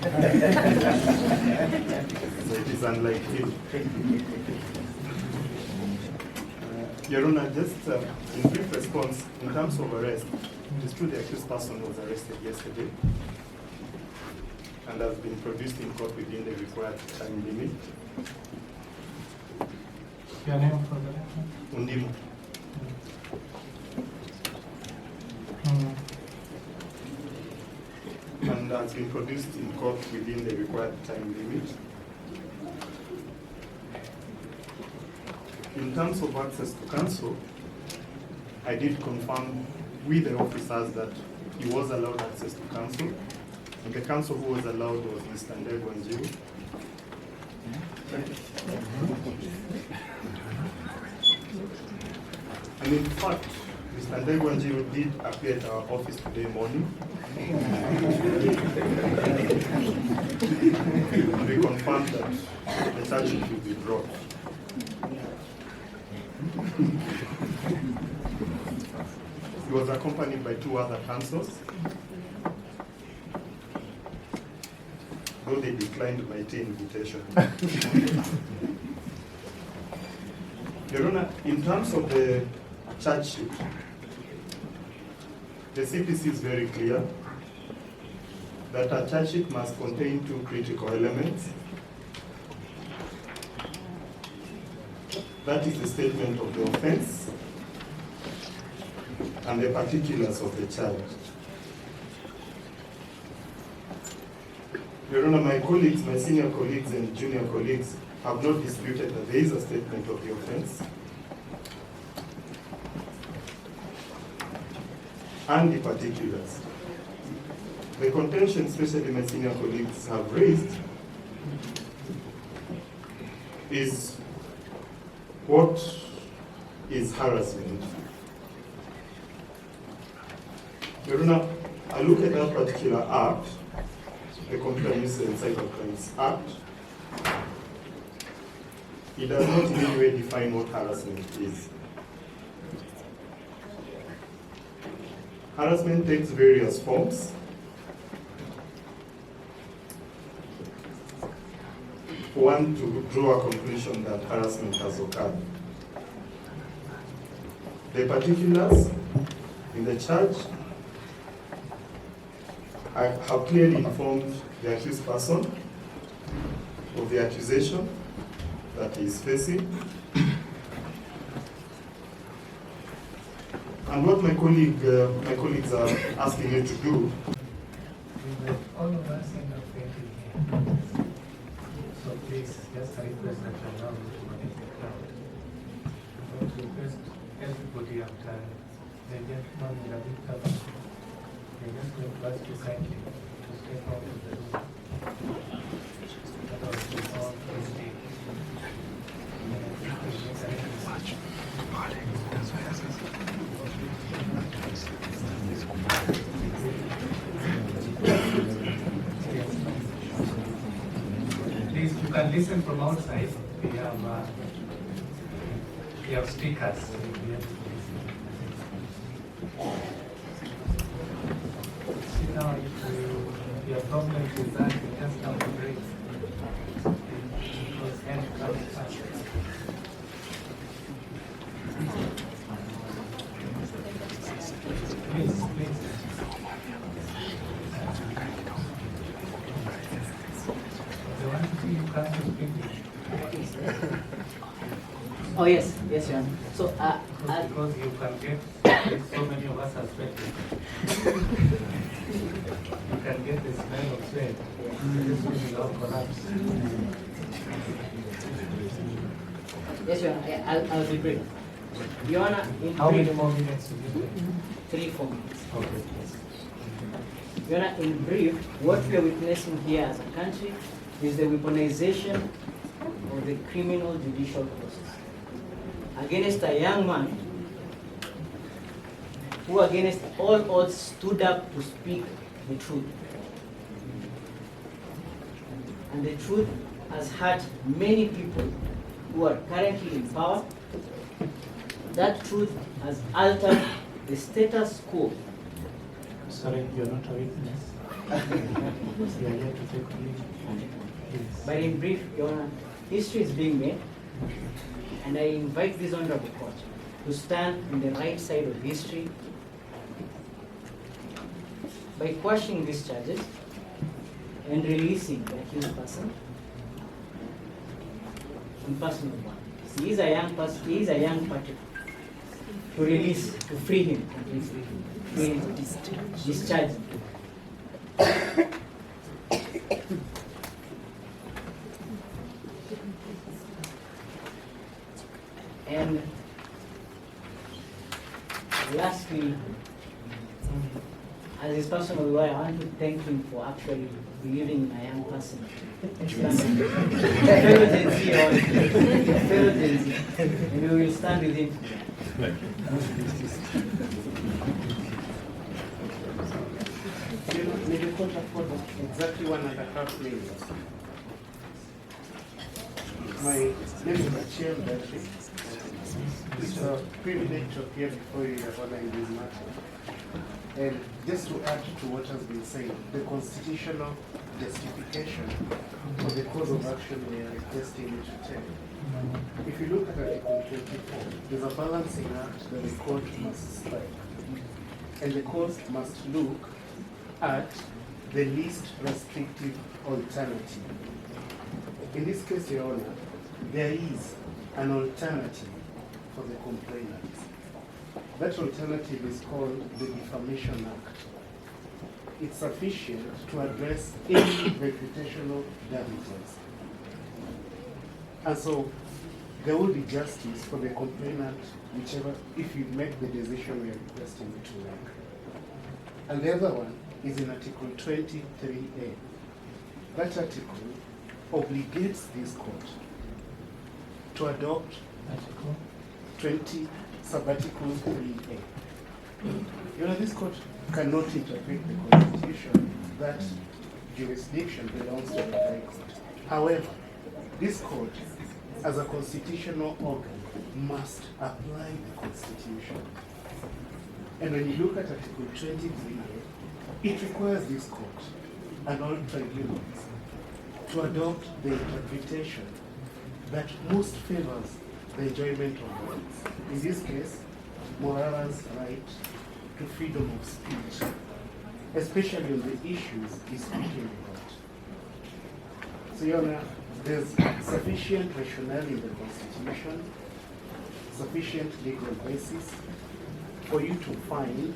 So it is unlike him. Your Honor, just in brief response, in terms of arrest, it is true the accused person was arrested yesterday and has been produced in court within the required time limit. Your name for the record? Undimu. And has been produced in court within the required time limit. In terms of access to counsel, I did confirm with the officers that he was allowed access to counsel, and the counsel who was allowed was Mr. Ndegwanjiu. And in fact, Mr. Ndegwanjiu did appear at our office today morning. And we confirmed that the charge should be brought. He was accompanied by 2 other counsels, though they declined my invitation. Your Honor, in terms of the charge sheet, the CPC is very clear that a charge sheet must contain 2 critical elements. That is the statement of the offense and the particulars of the charge. Your Honor, my colleagues, my senior colleagues and junior colleagues have not disputed that there is a statement of the offense and the particulars. The contention, especially my senior colleagues have raised, is what is harassment? Your Honor, I look at that particular act, the Computer Nuisance and Cybercrimes Act. It does not in any way define what harassment is. Harassment takes various forms. One, to draw a conclusion that harassment has occurred. The particulars in the charge have clearly informed the accused person of the accusation that he is facing. And what my colleagues are asking me to do. All of us end up getting here. So please, just a request that you allow me to manage the crowd. I want to request everybody after the gentleman in the big cover. They're just going to ask you kindly to step out of the room. That was the all mistake. Please, you can listen from outside. We have speakers. So we have to listen. See now, if you have problems with that, you just have to break. Because end comes first. Please, please. The one to see you can't speak. Oh yes, yes, Your Honor. So, Because you can get so many of us are sweating. You can get the smell of sweat. This will all collapse. yes, Your Honor, I'll be brief. Your Honor, in How many brief, more minutes do you take? 3-4 minutes. Okay. Your Honor, in brief, what we are witnessing here as a country is the weaponization of the criminal judicial process against a young man who against all odds stood up to speak the truth. And the truth has hurt many people who are currently in power. That truth has altered the status quo. Sorry, you're not a witness. We are here to take lead. Yes. But in brief, Your Honor, history is being made, and I invite this honorable court to stand on the right side of history by quashing these charges and releasing the accused person on personal bond. He is a young person, he is a young party. To release, to free him completely, free him, discharge him. And lastly, as his personal lawyer, I want to thank him for actually believing in a young person. Fellow Gen Z, fellow Gen Z, and we will stand with him. Nilipata for exactly 1.5 minutes. My name is Chair Battery. It's a privilege to appear before you, Your Honor, in this matter. And just to add to what has been said, the constitutional justification for the cause of action we are requesting you to take. If you look at Article 24, there's a balancing act that the court must strike. And the court must look at the least restrictive alternative. In this case, Your Honor, there is an alternative for the complainant. That alternative is called the Defamation Act. It's sufficient to address any reputational damages. And so there will be justice for the complainant, whichever, if you make the decision we are requesting you to make. And the other one is in Article 23A. That article obligates this court to adopt Article 20 Sabbatical 3A. You know, this court cannot interpret the Constitution. That jurisdiction belongs to the High Court. However, this court, as a constitutional organ, must apply the Constitution. And when you look at Article 23A, it requires this court and all tribunals to adopt the interpretation that most favors the enjoyment of rights. In this case, Morara's right to freedom of speech, especially on the issues he's speaking about. So, Your Honor, there's sufficient rationale in the Constitution, sufficient legal basis for you to find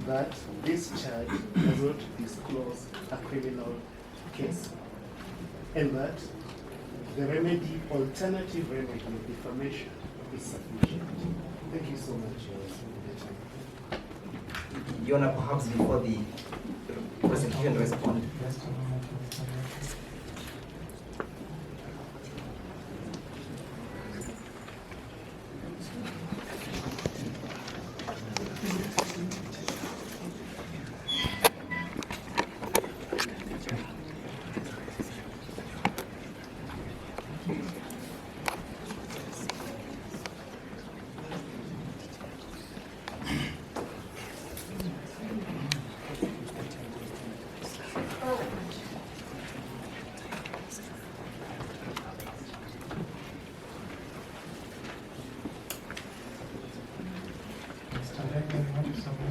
that this charge does not disclose a criminal case, and that the remedy, alternative remedy of defamation is sufficient. Thank you so much for your time. Your Honor, perhaps before the prosecution respond. Just a moment, Mr. Mayor.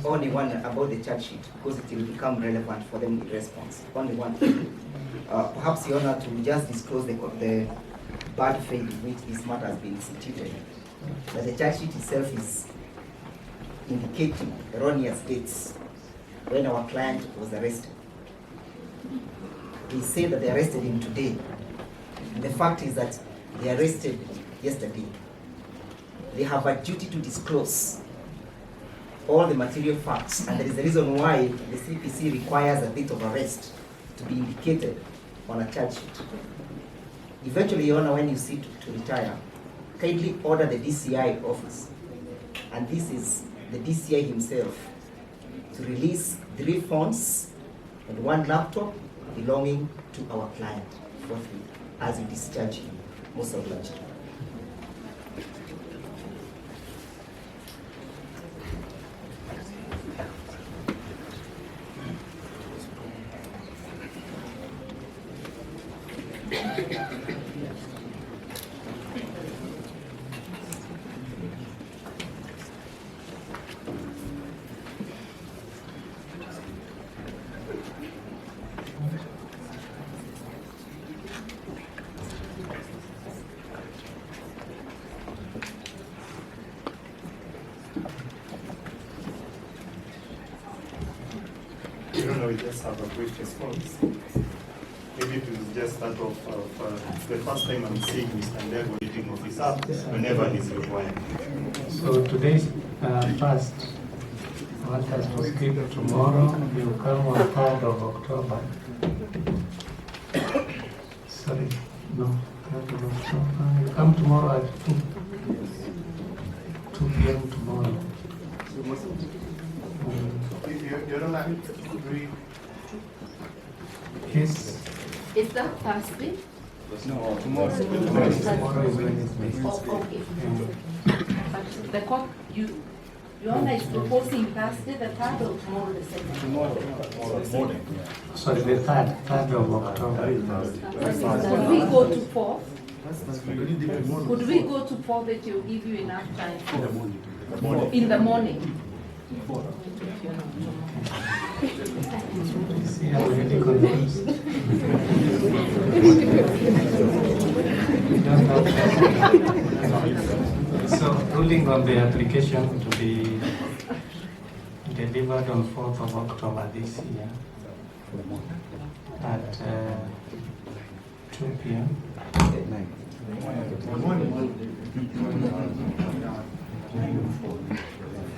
Only one about the charge sheet, because it will become relevant for them in response. Only one. Perhaps, Your Honor, to just disclose the bad faith in which this matter has been instituted. That the charge sheet itself is indicating erroneous dates when our client was arrested. They say that they arrested him today. And the fact is that they arrested yesterday. They have a duty to disclose all the material facts, and that is the reason why the CPC requires a date of arrest to be indicated on a charge sheet. Eventually, Your Honor, when you seek to retire, kindly order the DCI office, and this is the DCI himself, to release 3 phones and 1 laptop belonging to our client forthwith as we discharge him. Most obliged. You don't know, we just have a brief response. Maybe it will just start off of the first time I'm seeing Mr. Ndego meeting officer whenever he's required. So today's first, what has to skip tomorrow, you come on 3rd of October. Sorry, no, 3rd of October. You come tomorrow at 2 p.m. tomorrow. Your Honor, Yes. Is that Thursday? no, tomorrow. Tomorrow is Wednesday. Oh, okay. But the court, Your Honor is proposing Thursday the 3rd or tomorrow the 2nd? Tomorrow morning. Sorry, the 3rd of October. Could we go to 4th? Could we go to 4th that will give you enough time for in the morning? See, I'm really confused. So, ruling on the application to be delivered on 4th of October this year at 2 p.m.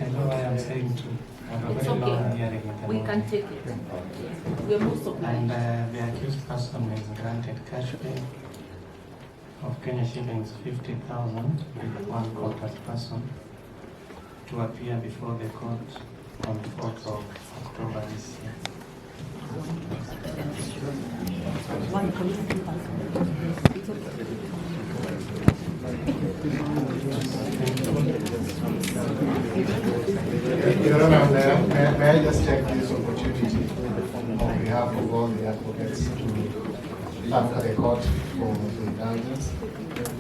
I know I am saying 2. I have a It's very long okay. hearing in the We morning. can take it. We're most And obliged. the accused person is granted cash bail of Kenya shillings 50,000 with one contact person to appear before the court on 4th of October this year. Your Honor, may I just take this opportunity on behalf of all the advocates to thank the court for the indulgence.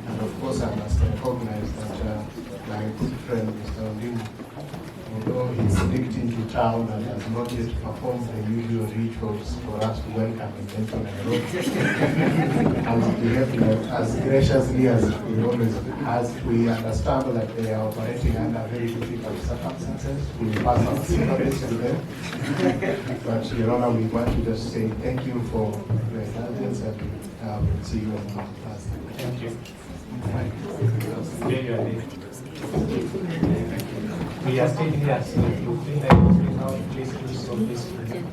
And of course, I must recognize that my good friend, Mr. Olimu, although he's nipped into town and has not yet performed the usual rituals for us to welcome him into Nairobi, has behaved as graciously as he always has. We understand that they are operating under very difficult circumstances. We pass our sympathies to them. But, Your Honor, we want to just say thank you for the indulgence and we'll see you on Thursday. Thank you. Very early. We are still here, so if you feel like moving out, please do so peacefully.